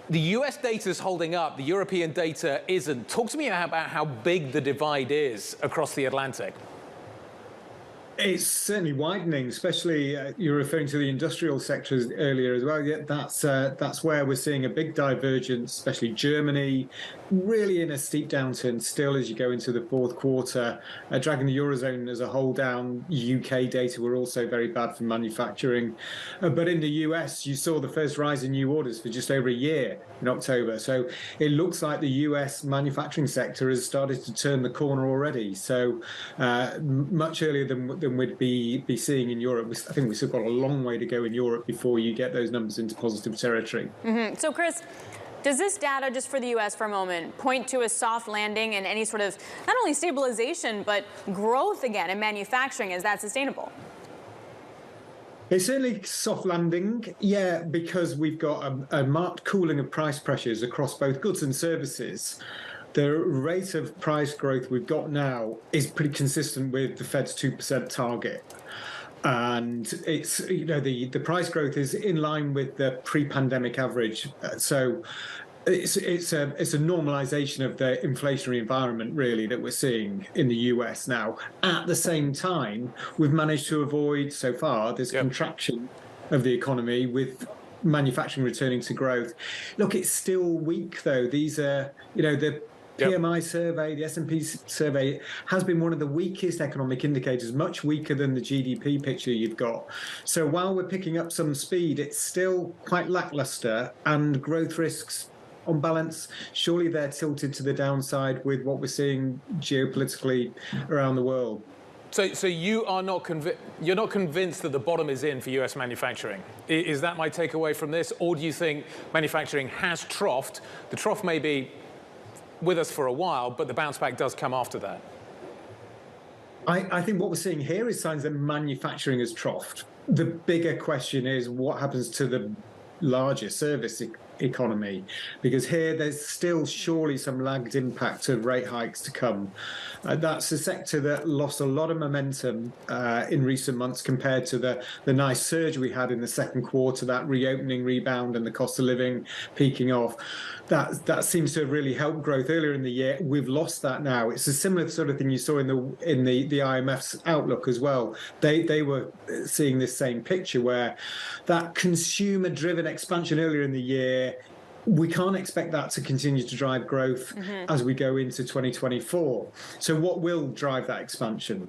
The US data is holding up, the European data isn't. Talk to me about how big the divide is across the Atlantic. It's certainly widening, especially you're referring to the industrial sectors earlier as well. Yeah, that's where we're seeing a big divergence, especially Germany, really in a steep downturn still as you go into the fourth quarter, dragging the Eurozone as a whole down. UK data were also very bad for manufacturing. But in the US, you saw the first rise in new orders for just over a year in October. So it looks like the US manufacturing sector has started to turn the corner already. So much earlier than we'd be seeing in Europe. I think we've still got a long way to go in Europe before you get those numbers into positive territory. So, Chris, does this data, just for the U.S. for a moment, point to a soft landing and any sort of not only stabilization, but growth again in manufacturing? Is that sustainable? It's certainly soft landing, yeah, because we've got a marked cooling of price pressures across both goods and services. The rate of price growth we've got now is pretty consistent with the Fed's 2% target. And it's, the price growth is in line with the pre-pandemic average. So it's a normalization of the inflationary environment, really, that we're seeing in the US now. At the same time, we've managed to avoid so far this contraction of the economy with manufacturing returning to growth. Look, it's still weak, though. These are, the PMI survey, the S&P survey has been one of the weakest economic indicators, much weaker than the GDP picture you've got. So while we're picking up some speed, it's still quite lackluster, and growth risks, on balance, surely they're tilted to the downside with what we're seeing geopolitically around the world. So you are you're not convinced that the bottom is in for US manufacturing? Is that my takeaway from this? Or do you think manufacturing has troughed? The trough may be with us for a while, but the bounce back does come after that. I think what we're seeing here is signs that manufacturing has troughed. The bigger question is what happens to the larger service economy, because here there's still surely some lagged impact of rate hikes to come. That's a sector that lost a lot of momentum in recent months compared to the nice surge we had in the second quarter, that reopening rebound and the cost of living peaking off. That seems to have really helped growth earlier in the year. We've lost that now. It's a similar sort of thing you saw in the IMF's outlook as well. They were seeing this same picture where that consumer-driven expansion earlier in the year, we can't expect that to continue to drive growth as we go into 2024. So what will drive that expansion?